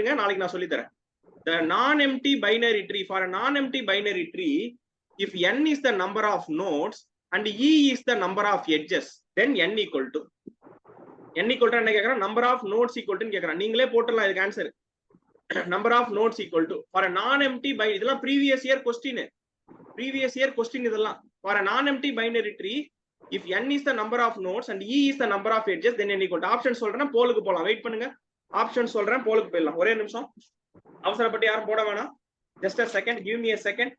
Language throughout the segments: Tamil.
கேளுங்க, நாளைக்கு நான் சொல்லி தரேன். The non-empty binary tree, for a non-empty binary tree, if n is the number of nodes and e is the number of edges, then n equal to என்ன கேக்குறான், number of nodes equal to கேக்குறான். நீங்களே போட்டுடலாம் இதுக்கு answer. number of nodes equal to for a non-empty binary, இதெல்லாம் previous year question இதெல்லாம். for a non-empty binary tree, if n is the number of nodes and e is the number of edges, then n equal to. Option சொல்றேன், போலுக்கு போலாம். வெயிட் பண்ணுங்க, ஆப்ஷன் சொல்றேன், போலுக்கு போயிடலாம். ஒரே நிமிஷம், அவசரப்பட்டு யாரும் போட வேணாம். just a second, give me a second.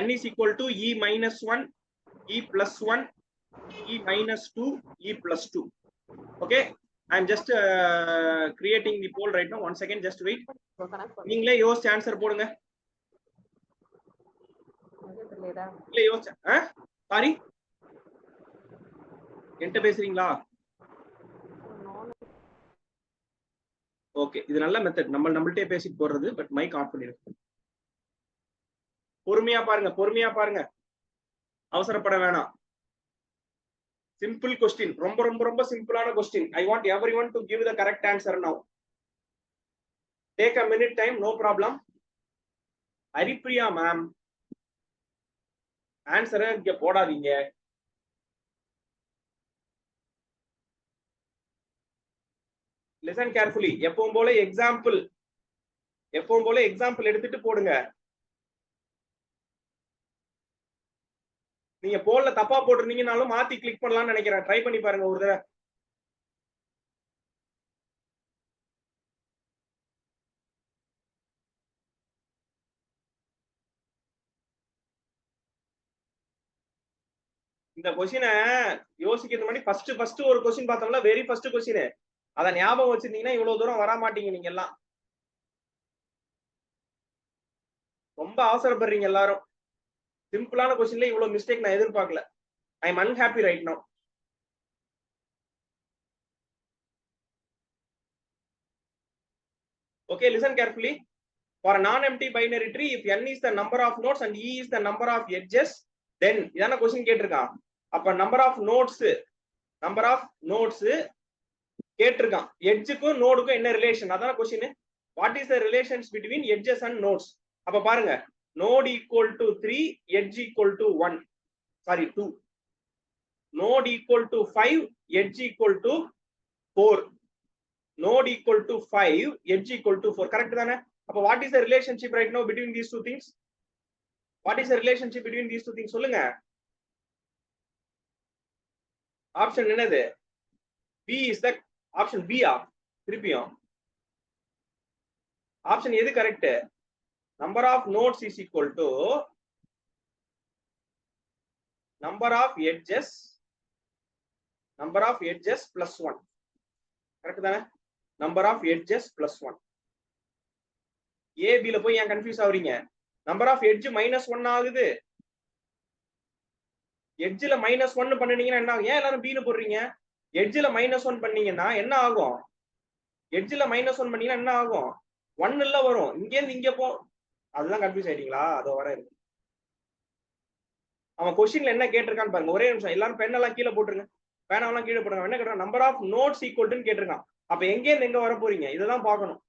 n is equal to e minus 1, e plus 1, e minus 2, e plus 2. okay, I am just creating the poll right now. One second, just wait. நீங்களே யோசிச்சு ஆன்சர் போடுங்க. இல்ல யோசிச்சு சாரி என்கிட்ட பேசுறீங்களா? ஓகே, இது நல்ல மெத்தட், நம்மள்ட்டே பேசிட்டு போடுறது. பட் மைக் ஆஃப் பண்ணிருக்கு. பொறுமையா பாருங்க, அவசரப்பட வேணாம். சிம்பிள் கொஸ்டின், ரொம்ப ரொம்ப ரொம்ப சிம்பிளான question. I want everyone to give the correct answer now. Take a minute time, no problem. Haripriya ma'am, ஆன்சரை இங்க போடாதீங்க. Listen carefully. எப்பவும் போல எக்ஸாம்பிள் எடுத்துட்டு போடுங்க. நீங்க போல்ல தப்பா போட்டிருந்தீங்கனாலும் மாத்தி கிளிக் பண்ணலாம்னு நினைக்கிறேன். ட்ரை பண்ணி பாருங்க ஒரு தடவை. இந்த கொஸ்டினை யோசிக்கிறது முன்னாடி ஃபர்ஸ்ட் ஒரு கொஸ்டின் பார்த்தோம்ல, வெரி ஃபர்ஸ்ட் கொஸ்டின், அதை ஞாபகம் வச்சிருந்தீங்கன்னா இவ்வளவு தூரம் வர மாட்டீங்க. நீங்க எல்லாம் ரொம்ப அவசரப்படுறீங்க எல்லாரும். சிம்பிளான கொஸ்டின்ல இவ்வளவு மிஸ்டேக் நான் எதிர்பார்க்கல. I am unhappy right now. okay, listen carefully. for a non-empty binary tree, if n is the number of nodes and e is the number of edges, then இதான கொஸ்டின் கேட்டிருக்கான். அப்ப நம்பர் ஆஃப் நோட்ஸ் கேட்டிருக்கான். எட்ஜுக்கும் நோடுக்கும் என்ன ரிலேஷன், அதான question. What is the relations between edges and notes? அப்ப பாருங்க, node equal to 3, edge equal to 2. node equal to 5, edge equal to 4. node equal to 5, edge equal to 4. correct தானே? அப்ப what is the relationship right now between these two things? சொல்லுங்க. ஆப்ஷன் என்னது? B is the option B. திருப்பியும் ஆப்ஷன் எது correct? number of nodes is equal to number of edges plus 1. Correct தானே? number of edges plus 1. A B ல போய் ஏன் கன்ஃபியூஸ் ஆவறீங்க? number of edge -1 ஆகுது. எட்ஜ்ல -1 பண்ணீங்கன்னா என்ன ஆகும்? ஏன் எல்லாரும் B ல போடுறீங்க? எட்ஜ்ல -1 பண்ணீங்கன்னா என்ன ஆகும்? எட்ஜ்ல -1 பண்ணீங்கன்னா என்ன ஆகும்? 1 இல்ல வரும். இங்க இருந்து இங்க போ. அதெல்லாம் கன்ஃபியூஸ் ஆயிட்டீங்களா? அதோ வர இருக்கு. அவன் கொஸ்டின்ல என்ன கேட்டிருக்கான்னு பாருங்க. ஒரே நிமிஷம், எல்லாரும் பென் எல்லாம் கீழே போட்டுருங்க. பேனாவெல்லாம் கீழே போடுங்க. என்ன கேட்டிருக்கான்? Number of nodes equal to கேட்டிருக்கான். அப்ப எங்க இருந்து எங்க வர போறீங்க? இதுதான் பார்க்கணும்.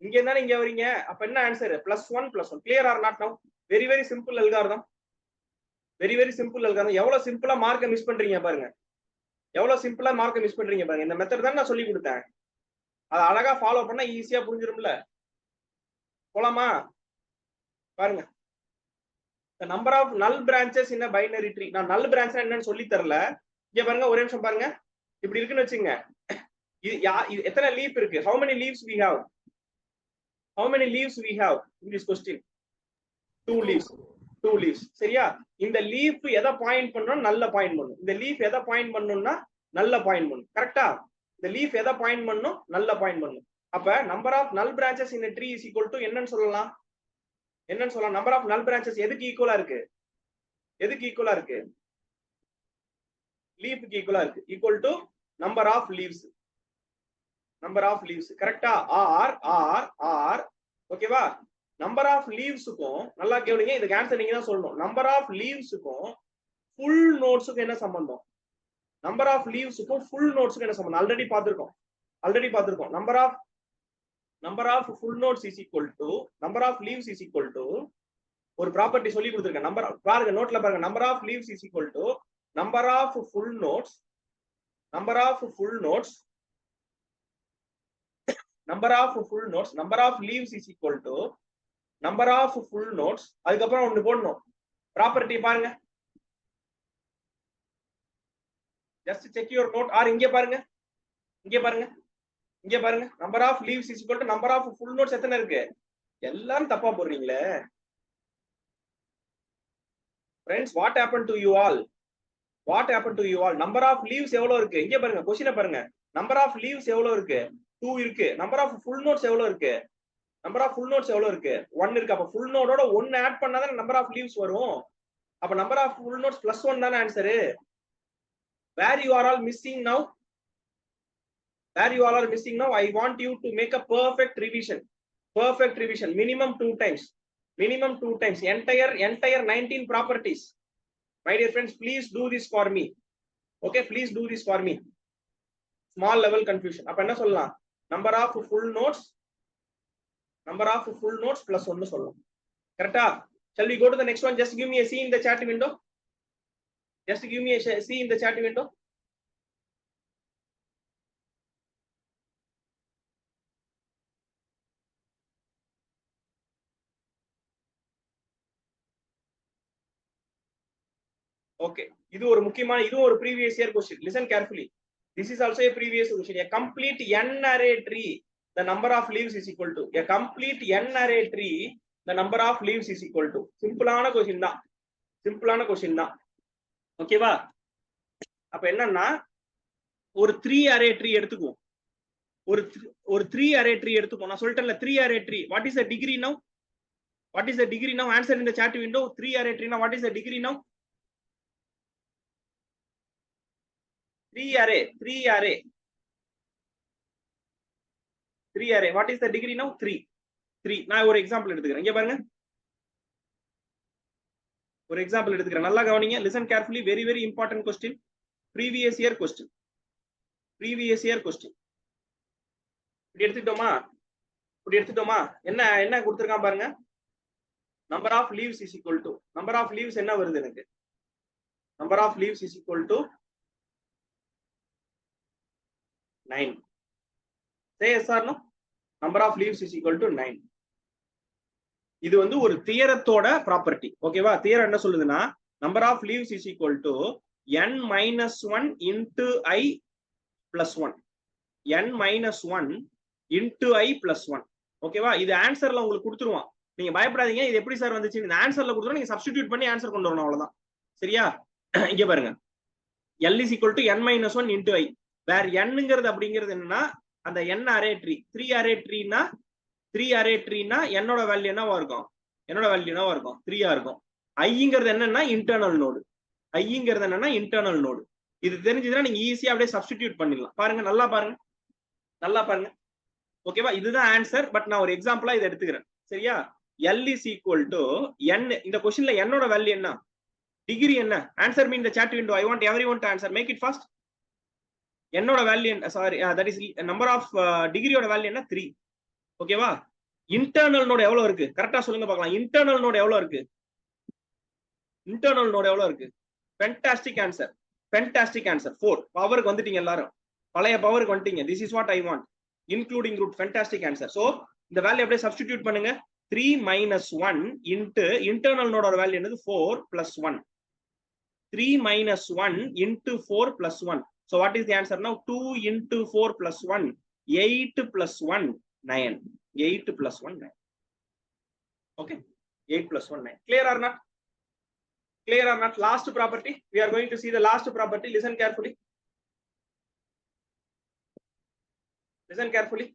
இங்க இருந்தாலும் இங்க வரீங்க. அப்ப என்ன answer? +1 clear or not now? Very very simple algorithm. எவ்வளவு சிம்பிளா மார்க்க மிஸ் பண்றீங்க பாருங்க. இந்த மெத்தட் தான் நான் சொல்லி கொடுத்தேன். அதை அழகா ஃபாலோ பண்ணா ஈஸியா புரிஞ்சிரும்ல. போலாமா? பாருங்க, நம்பர் ஆஃப் நல் பிரான்ச்சஸ் இன் பைனரி ட்ரீ. நான் நல் பிரான்ச் என்னன்னு சொல்லி தரல. இங்க பாருங்க, ஒரே நிமிஷம் பாருங்க. இப்படி இருக்குன்னு வச்சுங்க. இது எத்தனை லீஃப் இருக்கு? how many leaves we have in this question? 2 leaves. சரியா? இந்த லீஃப் எதை பாயிண்ட் பண்ணனும்? நல்ல பாயிண்ட் பண்ணும். இந்த லீஃப் எதை பாயிண்ட் பண்ணனும்னா நல்ல பாயிண்ட் பண்ணும். கரெக்ட்டா? இந்த லீஃப் எதை பாயிண்ட் பண்ணனும்? நல்ல பாயிண்ட் பண்ணும். அப்ப நம்பர் ஆஃப் நல் branches in a tree is equal to என்னன்னு சொல்லலாம்? நம்பர் ஆஃப் நல் பிரான்ச்சஸ் எதுக்கு ஈக்குவலா இருக்கு? லீஃப்க்கு ஈக்குவலா இருக்கு. Equal to number of leaves. கரெக்ட்டா? ஆர் ஓகேவா? நம்பர் ஆஃப் லீவ்ஸுக்கும் நல்லா கேளுங்க, இதுக்கு ஆன்சர் நீங்க தான் சொல்லணும். நம்பர் ஆஃப் லீவ்ஸுக்கும் ஃபுல் நோட்ஸுக்கும் என்ன சம்பந்தம்? நம்பர் ஆஃப் லீவ்ஸுக்கும் ஃபுல் நோட்ஸுக்கும் என்ன சம்பந்தம்? ஆல்ரெடி பார்த்திருக்கோம். Number of number of full nodes is equal to number of leaves is equal to ஒரு ப்ராப்பர்ட்டி சொல்லி கொடுத்துருக்கேன். நம்பர் பாருங்க, நோட்ல பாருங்க. Number of leaves is equal to number of full notes, number of full notes, number of full notes, number of leaves is equal to number of full notes. அதுக்கப்புறம் ஒன்று போடணும், ப்ராப்பர்ட்டி பாருங்க. Just check your note. Or இங்கே பாருங்க, இங்கே பாருங்க, இங்கே பாருங்க. Number of leaves is equal to number of full notes எத்தனை இருக்கு? எல்லாரும் தப்பா போடுறீங்களே friends. What happen to you all? What happen to you all? Number of leaves எவ்வளவு இருக்கு? இங்கே பாருங்க, கொஸ்டினை பாருங்க. நம்பர் ஆஃப் லீவ்ஸ் எவ்வளவு இருக்கு? 2 இருக்கு. நம்பர் ஆஃப் ஃபுல் நோட்ஸ் எவ்வளவு இருக்கு? நம்பர் ஆஃப் ஃபுல் நோட்ஸ் எவ்வளவு இருக்கு? 1 இருக்கு. அப்ப ஃபுல் நோடோட 1 ஆட் பண்ணாதான் நம்பர் ஆஃப் லீவ்ஸ் வரும். அப்ப நம்பர் ஆஃப் ஃபுல் நோட்ஸ் +1 தானே answer. Where you are all missing now? Where you all are missing now, I want you to make a perfect revision. Perfect revision, minimum 2 times. Minimum 2 times. Entire 19 properties. My dear friends, please do this for me. Okay, please do this for me. Small level confusion. அப்ப என்ன சொல்லலாம்? Number of full notes, number of full notes +1 சொல்லலாம். Correct? Shall we go to the next one? Just give me a C in the chat window. Just give me a C in the chat window. Okay, இது ஒரு முக்கியமான, இது ஒரு previous year question. Listen carefully. This is also a previous question. A complete n array tree, the number of leaves is equal to. A complete n array tree, the number of leaves is equal to. சிம்பிளான கொஸ்டின் தான், சிம்பிளான கொஸ்டின் தான். ஓகேவா? அப்ப என்னன்னா, ஒரு 3 array tree எடுத்துக்குவோம். ஒரு 3 array tree எடுத்துப்போம். நான் சொல்லிட்டேன்ல 3 array tree. What is the degree now? What is the degree now? Answer in the chat window. 3 array tree now. What is the degree now? 3 array. What is the degree now? 3. நான் ஒரு எக்ஸாம்பிள் எடுத்துக்கிறேன். இங்க பாருங்க, ஒரு எக்ஸாம்பிள் எடுத்துக்கிறேன். நல்லா கவனிங்க. Listen carefully. Very very important question. Previous year question. Previous year question. இப்படி எடுத்துட்டோமா? என்ன கொடுத்திருக்கான் பாருங்க. Number of leaves is equal to. Number of leaves என்ன வருது எனக்கு? Number of leaves is equal to 9. Say yes or no? Number of leaves is equal to 9. இது வந்து ஒரு தியரத்தோட ப்ராப்பர்ட்டி. ஓகேவா? தியரம் என்ன சொல்லுதுன்னா, number of leaves is equal to n minus 1 into I plus 1. n minus 1 into I plus 1. ஓகேவா? இது ஆன்சர்ல உங்களுக்கு கொடுத்துருவான். நீங்க பயப்படாதீங்க. இது எப்படி சார் வந்துச்சு? இந்த ஆன்சர்ல கொடுத்துருவோம், நீங்க சப்ஸ்டிடியூட் பண்ணி ஆன்சர் கொண்டு வரணும், அவ்வளவுதான். சரியா? இங்க பாருங்க, L is equal to n minus 1 into I. வேற nங்கிறது அப்படிங்கிறது என்னன்னா, அந்த n அரே ட்ரீ. 3 அரே ட்ரீனா 3 அரே ட்ரீனா என்னோட வேல்யூ என்னவா இருக்கும்? என்னோட வேல்யூ என்னவா இருக்கும்? 3 இருக்கும். ஐங்கிறது என்னன்னா இன்டர்னல் நோடு. ஐங்கிறது என்னன்னா இன்டர்னல் நோடு. இது தெரிஞ்சதுன்னா நீங்க ஈஸியா அப்படியே சப்ஸ்டிடியூட் பண்ணிடலாம். பாருங்க, நல்லா பாருங்க, நல்லா பாருங்க. ஓகேவா? இதுதான் ஆன்சர். பட் நான் ஒரு எக்ஸாம்பிளா இதை எடுத்துக்கிறேன். சரியா? L is equal to n. இந்த கொஸ்டின்ல என்னோட வேல்யூ என்ன? டிகிரி என்ன? Answer me in the chat window. I want everyone to answer. Make it fast. என்னோட வேல்யூ என்ன? Sorry, that is number of டிகிரியோட வேல்யூ என்ன? 3. ஓகேவா? இன்டர்னல் நோட் எவ்வளவு இருக்கு? கரெக்டா சொல்லுங்க பார்க்கலாம். இன்டர்னல் நோட் எவ்வளவு இருக்கு? இன்டர்னல் நோட் எவ்வளவு இருக்கு? Fantastic answer, fantastic answer. 4. பவருக்கு வந்துட்டீங்க எல்லாரும், பழைய பவருக்கு வந்துட்டீங்க. This is what I want, including root. Fantastic answer. So இந்த வேல்யூ அப்படியே சப்ஸ்டிடியூட் பண்ணுங்க. 3 minus 1 into இன்டர்னல் நோடோட வேல்யூ என்னது? 4 plus 1. 3 minus 1 into 4 plus 1. So what is the answer now? 2 into 4 plus 1, 8 plus 1, 9. 8 plus 1, 9. Okay, 8 plus 1, 9. Clear or not? Clear or not? Last property. We are going to see the last property. Listen carefully. Listen carefully.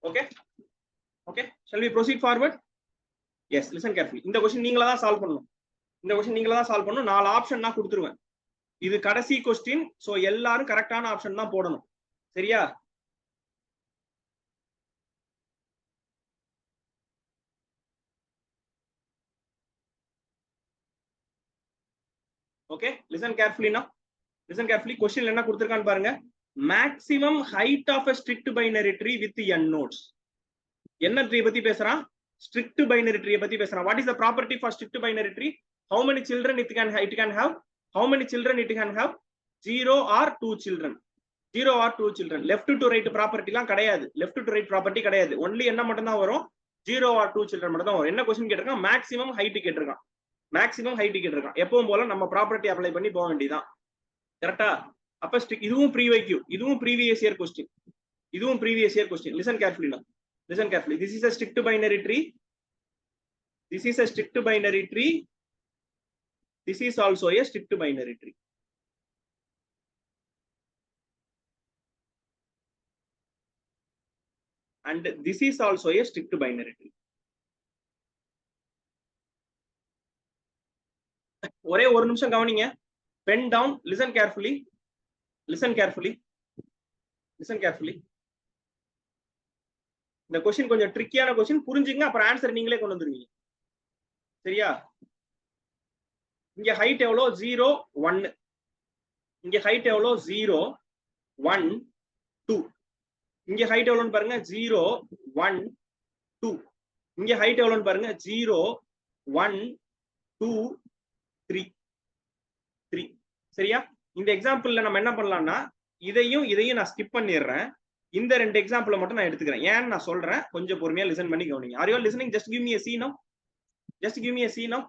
Okay. Okay. Shall we proceed forward? Yes. Listen carefully. இந்த क्वेश्चन நீங்களா தான் சால்வ் பண்ணனும். இந்த क्वेश्चन நீங்களா தான் சால்வ் பண்ணனும். 4 ஆப்ஷன் நான் கொடுத்துருவேன். இது கடைசி क्वेश्चन. சோ எல்லாரும் கரெக்ட்டான ஆப்ஷன் தான் போடணும். சரியா? Okay, listen carefully now. Listen carefully. Question என்ன கொடுத்திருக்கான்னு பாருங்க. maximum height of a strict binary tree with n nodes. என்ன ட்ரீ பத்தி பேசுறான்? strict binary tree பத்தி பேசுறான். What is the property for strict binary tree? How many children it can have? How many children it can have? 0 or 2 children. 0 or 2 children. Left to right property எல்லாம் கிடையாது. Left to right property கிடையாது. Only என்ன மட்டும் தான் வரும்? 0 or 2 children மட்டும் தான் வரும். என்ன क्वेश्चन கேட்டிருக்கான்? maximum height கேட்டிருக்கான். maximum height கேட்டிருக்கான். எப்பவும் போல நம்ம ப்ராப்பர்ட்டி அப்ளை பண்ணி போக வேண்டியதான். கரெக்ட்டா? அப்ப இதுவும் ப்ரீ வைக்யூ, இதுவும் previous year question. இதுவும் previous year question. Listen carefully now. Listen carefully. This is a strict binary tree. This is a strict binary tree. This is also a strict binary tree. And this is also a strict binary tree. ஒரே ஒரு நிமிஷம் கவனிங்க. Pen down. Listen carefully. Listen carefully. Listen carefully. இந்த क्वेश्चन கொஞ்சம் ட்ரிக்கியான क्वेश्चन, புரிஞ்சுங்க, அப்புறம் ஆன்சர் நீங்களே கொண்டு வந்துருவீங்க. சரியா? இங்க ஹைட் எவ்வளோ? 0 1. இங்க ஹைட் எவ்வளோ? 0 1 2. இங்க ஹைட் எவ்வளோன்னு பாருங்க, 0 1 2. இங்க ஹைட் எவ்வளோன்னு பாருங்க, 0 1 2 3 3. சரியா? இந்த எக்ஸாம்பிள்ல நம்ம என்ன பண்ணலாம்னா, இதையும் நான் ஸ்கிப் பண்ணிடுறேன். இந்த ரெண்டு எக்ஸாம்பிளை மட்டும் நான் எடுத்துக்கிறேன். ஏன்னு நான் சொல்றேன், கொஞ்சம் பொறுமையா லிசன் பண்ணி கவனிங்க. Are you all listening? Just give me a C now. Just give me a C now.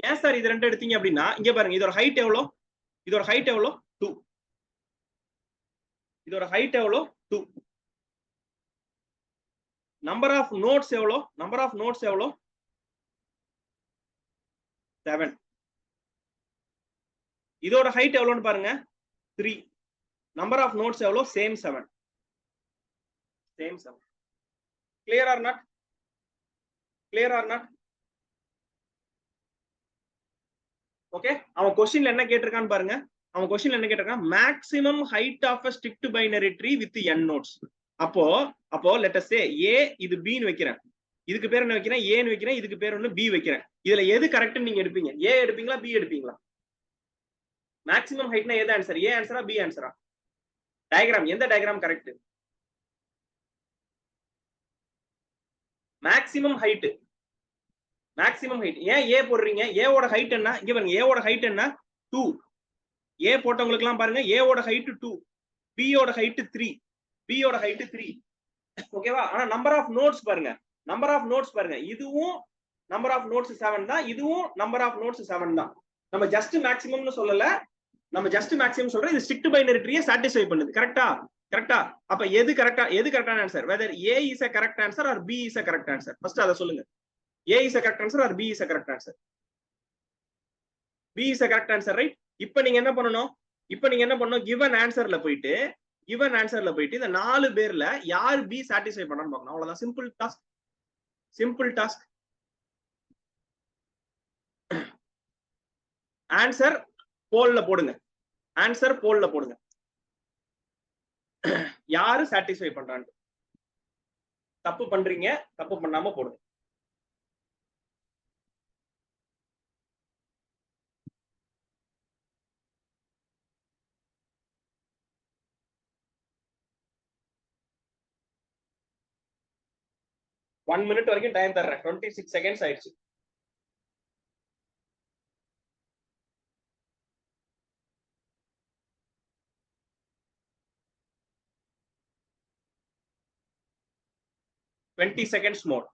ஏன் சார் இது ரெண்டு எடுத்தீங்க அப்படின்னா, இங்க பாருங்க, இதோட ஹைட் எவ்வளோ? இதோட ஹைட் எவ்வளோ? 2. இதோட ஹைட் எவ்வளோ? 2. நம்பர் ஆஃப் நோட்ஸ் எவ்வளோ? நம்பர் ஆஃப் நோட்ஸ் எவ்வளோ? 7. இதோட ஹைட் எவ்வளோன்னு பாருங்க, 3. நம்பர் ஆஃப் நோட்ஸ் எவ்வளோ? Same 7. Same 7. Clear or not? Clear or not? Okay, அவன் क्वेश्चनல என்ன கேட்டிருக்கான்னு பாருங்க. அவன் क्वेश्चनல என்ன கேட்டிருக்கான்? Maximum height of a strict binary tree with n nodes. அப்போ let us say a, இது b ன்னு வைக்கிறேன். இதுக்கு பேர் என்ன வைக்கிறேன்? a ன்னு வைக்கிறேன். இதுக்கு பேர் ஒன்னு b வைக்கிறேன். இதுல எது கரெக்ட்னு நீங்க எடுப்பீங்க? a எடுப்பீங்களா b எடுப்பீங்களா? மேக்ஸிமம் ஹைட்னா எது ஆன்சர்? a ஆன்சரா b ஆன்சரா? டயகிராம், எந்த diagram correct? Maximum height. Maximum height. ஏன் a போடுறீங்க? a ஓட ஹைட் என்ன? இங்க பாருங்க, a ஓட ஹைட் என்ன? 2. a போட்டவங்களுக்கு எல்லாம் பாருங்க, a ஓட ஹைட் 2, b ஓட ஹைட் 3, b ஓட ஹைட் 3. ஓகேவா? ஆனா நம்பர் ஆஃப் நோட்ஸ் பாருங்க, நம்பர் ஆஃப் நோட்ஸ் பாருங்க, இதுவும் நம்பர் ஆஃப் நோட்ஸ் 7 தான், இதுவும் நம்பர் ஆஃப் நோட்ஸ் 7 தான். நம்ம ஜஸ்ட் மேக்ஸிமம்னு சொல்லல, நம்ம ஜஸ்ட் மேக்ஸிமம் சொல்றோம். இது ஸ்ட்ரிக்ட் பைனரி ட்ரீயை சாட்டிஸ்ஃபை பண்ணுது. கரெக்ட்டா? கரெக்ட்டா? அப்ப எது கரெக்டான answer? Whether a is a correct answer or b is a correct answer? First அத சொல்லுங்க. A is a correct answer or B is a correct answer? B is a correct answer, right? இப்போ நீங்க என்ன பண்ணணும்? given answerல போயிட்டு இந்த 4 பேர்ல யார் B satisfy பண்ணனும் பார்க்கணும். அவ்வளவுதான். Simple task. ஆன்சர் போல்ல போடுங்க. யாரு satisfy பண்றாங்க? தப்பு பண்றீங்க, தப்பு பண்ணாம போடுங்க. One minute வரைக்கும் டைம் தர்றேன். 26 seconds ஆயிடுச்சு. Twenty seconds more.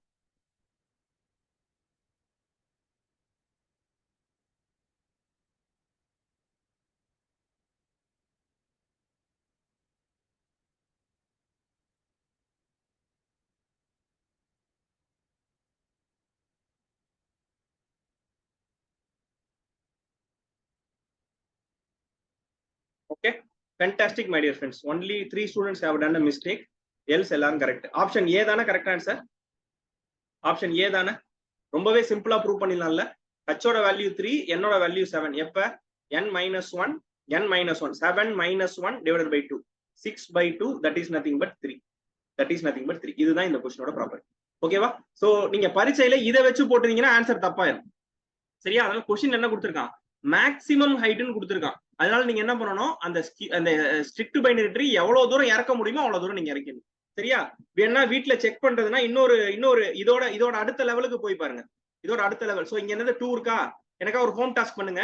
Okay, fantastic my dear friends. Only 3 students have done a mistake, else எல்லாரும் correct. Option A தான correct answer? Option A தான? ரொம்பவே சிம்பிளா ப்ரூவ் பண்ணிடலாம்ல. h ஓட வேல்யூ 3, n ஓட வேல்யூ 7. எப்ப? n minus 1, 7 minus 1 divided by 2, 6 by 2, that is nothing but 3. இதுதான் இந்த क्वेश्चनோட ப்ராப்பர்ட்டி. ஓகேவா? சோ நீங்க பரீட்சையில இத வெச்சு போட்டுறீங்கன்னா ஆன்சர் தப்பாயிரும். சரியா? அதனால கொஸ்டின் என்ன கொடுத்திருக்கான், மேக்ஸிமம் ஹைட்னு கொடுத்திருக்கான். அதனால நீங்க என்ன பண்ணணும், அந்த ஸ்ட்ரிக்ட் பைனரி ட்ரீ எவ்வளவு தூரம் இறக்க முடியுமோ அவ்வளவு தூரம் நீங்க இறக்கணும். சரியா? வேணா வீட்ல செக் பண்றதுன்னா இன்னொரு இதோட அடுத்த லெவலுக்கு போய் பாருங்க. இதோட அடுத்த லெவல். சோ இங்க என்னது 2 இருக்கா, எனக்கா ஒரு ஹோம் டாஸ்க் பண்ணுங்க.